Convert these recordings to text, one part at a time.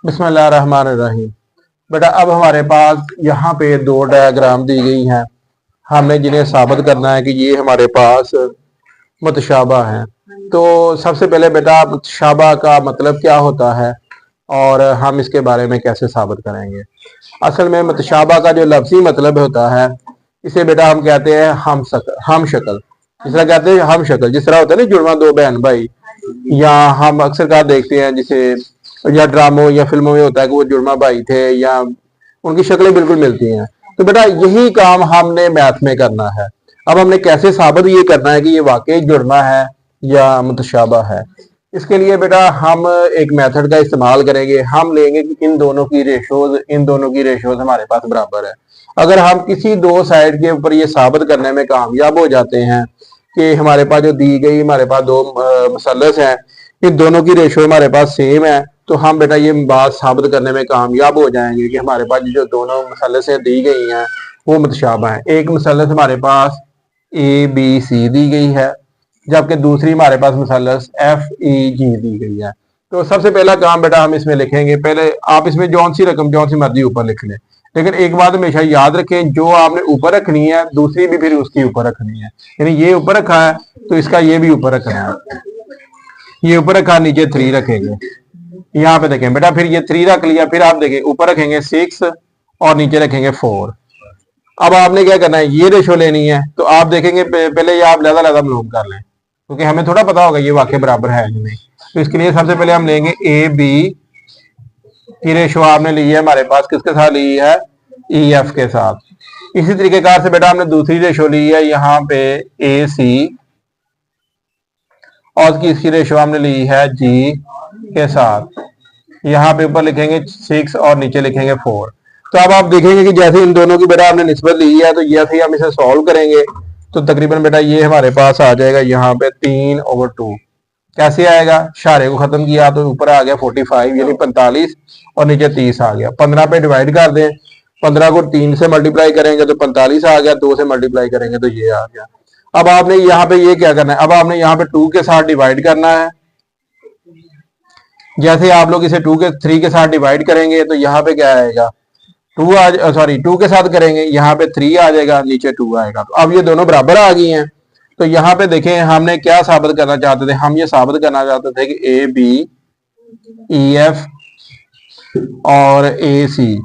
बिस्मिल्लाहिर्रहमानिर्रहीम। बेटा अब हमारे पास यहाँ पे दो डायग्राम दी गई हैं। हमने जिन्हें साबित करना है कि ये हमारे पास मुतशाबा है। तो सबसे पहले बेटा मुतशाबा का मतलब क्या होता है और हम इसके बारे में कैसे साबित करेंगे। असल में मुतशाबा का जो लफ्जी मतलब होता है, इसे बेटा हम कहते हैं हम शक्ल। जिस तरह कहते हैं हम शक्ल, जिस तरह होता है ना जुड़वा दो बहन भाई, या हम अक्सर का देखते हैं जिसे या ड्रामों या फिल्मों में होता है कि वो जुड़वा भाई थे या उनकी शक्लें बिल्कुल मिलती हैं। तो बेटा यही काम हमने मैथ में करना है। अब हमने कैसे साबित ये करना है कि ये वाकई जुड़वा है या मुतशाबा है। इसके लिए बेटा हम एक मेथड का इस्तेमाल करेंगे। हम लेंगे कि इन दोनों की रेशोज हमारे पास बराबर है। अगर हम किसी दो साइड के ऊपर ये साबित करने में कामयाब हो जाते हैं कि हमारे पास जो दी गई हमारे पास दो मसलस हैं, इन दोनों की रेशो हमारे पास सेम है, तो हम बेटा ये बात साबित करने में कामयाब हो जाएंगे कि हमारे पास जो दोनों मसलसें दी गई हैं वो मुतशाबा है। एक मसलस हमारे पास ABC दी गई है, जबकि दूसरी हमारे पास मसलस FEG दी गई है। तो सबसे पहला काम बेटा हम इसमें लिखेंगे, पहले आप इसमें जौन सी मर्जी ऊपर लिख लें, लेकिन एक बात हमेशा याद रखें, जो आपने ऊपर रखनी है दूसरी भी फिर उसकी ऊपर रखनी है। यानी ये ऊपर रखा है तो इसका ये भी ऊपर रखना है। ये ऊपर रखा, नीचे 3 रखेंगे। यहाँ पे देखें बेटा, फिर ये 3 रख लिया, फिर आप देखें ऊपर रखेंगे 6 और नीचे रखेंगे 4। अब आपने क्या करना है, ये रेशो लेनी है। तो आप देखेंगे पहले ये आप लहदा मालूम कर लें, क्योंकि हमें थोड़ा पता होगा ये वाकई बराबर है कि नहीं। तो इसके लिए सबसे पहले हम लेंगे AB की रेशो आपने ली है हमारे पास किसके साथ ली है, EF के साथ। इसी तरीकेकार से बेटा हमने दूसरी रेशो ली है यहाँ पे AC, और इसकी रेशो हमने ली है G के साथ। यहाँ पे ऊपर लिखेंगे 6 और नीचे लिखेंगे 4। तो अब आप देखेंगे कि जैसे इन दोनों की बेटा हमने निस्बत ली है, तो जैसे ही हम इसे सॉल्व करेंगे तो तकरीबन बेटा ये हमारे पास आ जाएगा यहाँ पे 3/2। कैसे आएगा, शारे को खत्म किया तो ऊपर आ गया 45 यानी 45 और नीचे 30 आ गया। 15 पे डिवाइड कर दें, 15 को 3 से मल्टीप्लाई करेंगे तो 45 आ गया, 2 से मल्टीप्लाई करेंगे तो ये आ गया। अब आपने यहाँ पे ये क्या करना है, अब आपने यहाँ पे 2 के साथ डिवाइड करना है। जैसे आप लोग इसे 3 के साथ डिवाइड करेंगे तो यहाँ पे क्या आएगा, 2 के साथ करेंगे, यहाँ पे 3 आ जाएगा, नीचे 2 आएगा। तो अब ये दोनों बराबर आ गई हैं। तो यहाँ पे देखें हमने क्या साबित करना चाहते थे, हम ये साबित करना चाहते थे कि AB, EF और AC,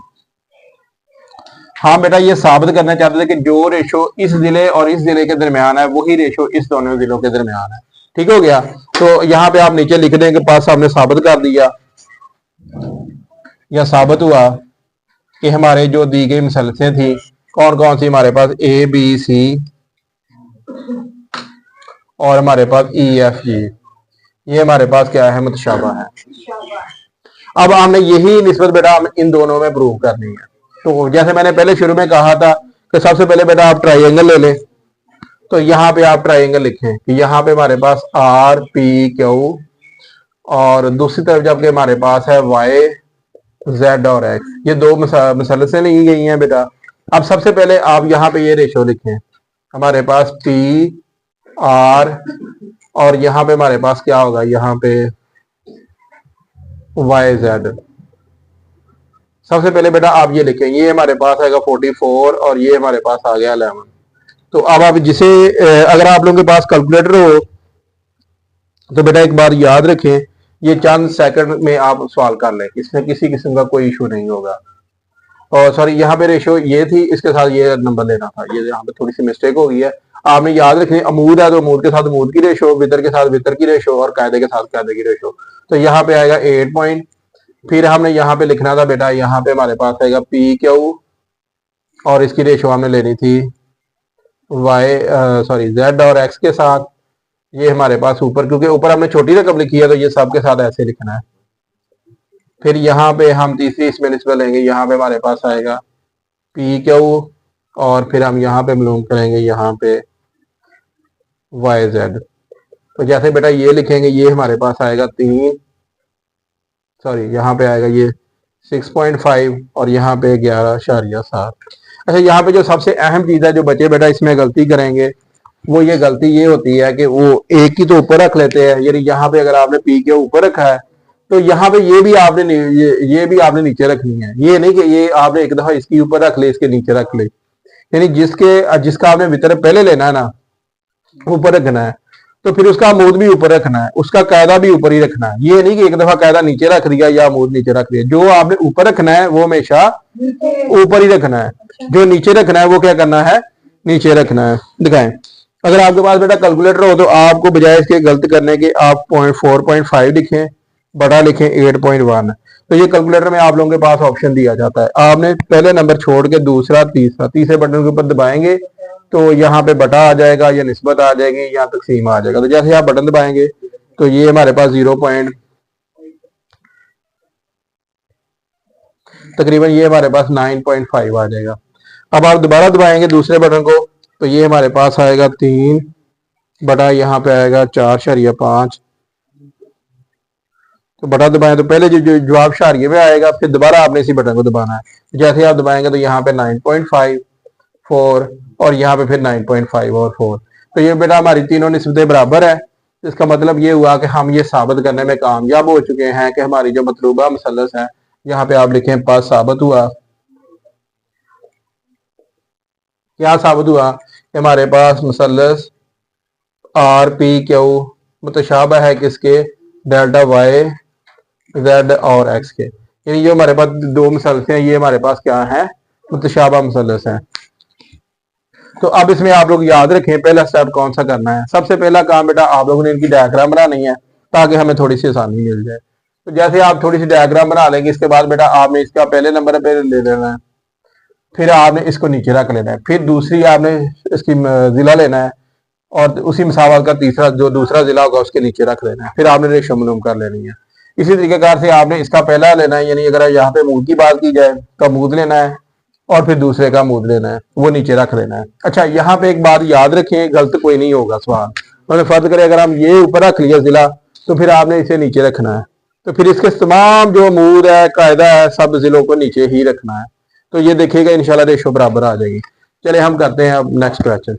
हाँ बेटा ये साबित करना चाहते थे कि जो रेशो इस जिले और इस जिले के दरमियान है वही रेशो इस दोनों जिलों के दरमियान है। ठीक हो गया। तो यहाँ पे आप नीचे लिख देंगे पास हमने साबित कर दिया, या साबित हुआ कि हमारे जो दी गई मसलसें थी कौन कौन सी, हमारे पास ABC और हमारे पास EFG, ये हमारे पास क्या है, मुतशाबा है। अब हमने यही निस्बत बेटा हम इन दोनों में प्रूव करनी है। तो जैसे मैंने पहले शुरू में कहा था कि सबसे पहले बेटा आप ट्राइंगल ले लें। तो यहाँ पे आप ट्राइंगल लिखें कि यहाँ पे हमारे पास RPQ और दूसरी तरफ जबकि हमारे पास है YZ और X, ये दो मसलसें ली गई हैं बेटा। अब सबसे पहले आप यहाँ पे ये रेशो लिखें, हमारे पास PR और यहाँ पे हमारे पास क्या होगा, यहाँ पे YZ। सबसे पहले बेटा आप ये लिखें, ये हमारे पास आएगा 44 और ये हमारे पास आ गया 11। तो अब आप जिसे अगर आप लोगों के पास कैलकुलेटर हो तो बेटा एक बार याद रखें, ये चंद सेकंड में आप सॉल्व कर लें, इसमें किसी किस्म का कोई इशू नहीं होगा। और सॉरी यहाँ पे रेशो ये थी, इसके साथ ये नंबर लेना था, ये यहाँ पे थोड़ी सी मिस्टेक हो गई है। आपने याद रखनी, अमूद है तो अमूद के साथ अमूद की रेशो, वितर के साथ वितर की रेशो और कायदे के साथ कायदे की रेशो। तो यहाँ पे आएगा 8 पॉइंट। फिर हमने यहाँ पे लिखना था बेटा, यहाँ पे हमारे पास आएगा PQ और इसकी रेशो हमने लेनी थी Z और X के साथ। ये हमारे पास ऊपर, क्योंकि ऊपर हमने छोटी रकम लिखी है तो ये सब के साथ ऐसे लिखना है। फिर यहाँ पे हम तीसरी इसमें निस्बत लेंगे, यहाँ पे हमारे पास आएगा PQ और फिर हम यहाँ पे मालूम करेंगे यहाँ पे YZ। तो जैसे बेटा ये लिखेंगे, ये हमारे पास आएगा यहाँ पे आएगा ये 6.5 और यहाँ पे 11.7। अच्छा, यहाँ पे जो सबसे अहम चीज है जो बच्चे बेटा इसमें गलती करेंगे, वो ये गलती ये होती है कि वो एक ही तो ऊपर रख लेते हैं। यानी यहाँ पे अगर आपने PQ ऊपर रखा है तो यहाँ पे ये भी आपने ये भी आपने नीचे रखनी है। ये नहीं कि ये आपने एक दफा इसके ऊपर रख ले, इसके नीचे रख ले, यानी जिसका आपने वितर पहले लेना है ना, ऊपर रखना है, तो फिर उसका अमूद भी ऊपर रखना है, उसका कायदा भी ऊपर ही रखना है। ये नहीं कि एक दफा कायदा नीचे रख दिया या अमूद नीचे रख दिया। जो आपने ऊपर रखना है वो हमेशा ऊपर ही रखना है, जो नीचे रखना है वो क्या करना है, नीचे रखना है। दिखाएं, अगर आपके पास बेटा कैलकुलेटर हो तो आपको बजाय इसके गलत करने के आप 4.5 लिखें, बड़ा लिखें 8.1। तो ये कैलकुलेटर में आप लोगों के पास ऑप्शन दिया जाता है। आपने पहले नंबर छोड़ के दूसरा तीसरा, तीसरे बटन के ऊपर दबाएंगे तो यहाँ पे बटा आ जाएगा, या निस्बत आ जाएगी, या तकसीम आ जाएगा। तो जैसे आप बटन दबाएंगे तो ये हमारे पास तकरीबन ये हमारे पास 9.5 आ जाएगा। अब आप दोबारा दबाएंगे दूसरे बटन को तो ये हमारे पास आएगा 3 बटा यहाँ पे आएगा 4.5। तो बटा दबाएं तो पहले जो जवाब शारिये में आएगा, फिर दोबारा आपने इसी बटन को दबाना है। जैसे आप दबाएंगे तो यहाँ पे 9.5 4 और यहाँ पे फिर 9.5 और 4। तो ये बेटा हमारी तीनों निस्बतें बराबर है। इसका मतलब ये हुआ कि हम ये साबित करने में कामयाब हो चुके हैं कि हमारी जो मतलूबा मुसल्लस है, यहाँ पे आप लिखें पास साबित हुआ। क्या साबित हुआ कि हमारे पास मुसल्लस आर पी क्यू मुतशाबह है किसके, डेल्टा वाई जेड और एक्स के। यानी जो हमारे पास दो मुसल्लस हैं ये हमारे पास क्या है, मुतशाबह मुसल्लस है। तो अब इसमें आप लोग याद रखें पहला स्टेप कौन सा करना है। सबसे पहला काम बेटा आप लोगों ने इनकी डायग्राम बनानी है ताकि हमें थोड़ी सी आसानी मिल जाए। तो जैसे आप थोड़ी सी डायग्राम बना लेंगे, इसके बाद बेटा आपने इसका पहले नंबर पे ले लेना है, फिर आपने इसको नीचे रख लेना है, फिर दूसरी आपने इसकी जिला लेना है और उसी मसावत का तीसरा जो दूसरा जिला होगा उसके नीचे रख लेना है, फिर आपने रेशो मालूम कर लेनी है। इसी तरीकेकार से आपने इसका पहला लेना है, यानी अगर यहाँ पे मूद की बात की जाए तो मूद लेना है और फिर दूसरे का मूद लेना है, वो नीचे रख लेना है। अच्छा, यहाँ पे एक बात याद रखें, गलत कोई नहीं होगा सवाल। मतलब फर्ज करें अगर हम ये ऊपर रख लिया जिला तो फिर आपने इसे नीचे रखना है, तो फिर इसके तमाम जो मूद है कायदा है सब जिलों को नीचे ही रखना है। तो ये देखिएगा इंशाल्लाह रेशो बराबर आ जाएगी। चले हम करते हैं अब नेक्स्ट क्वेश्चन।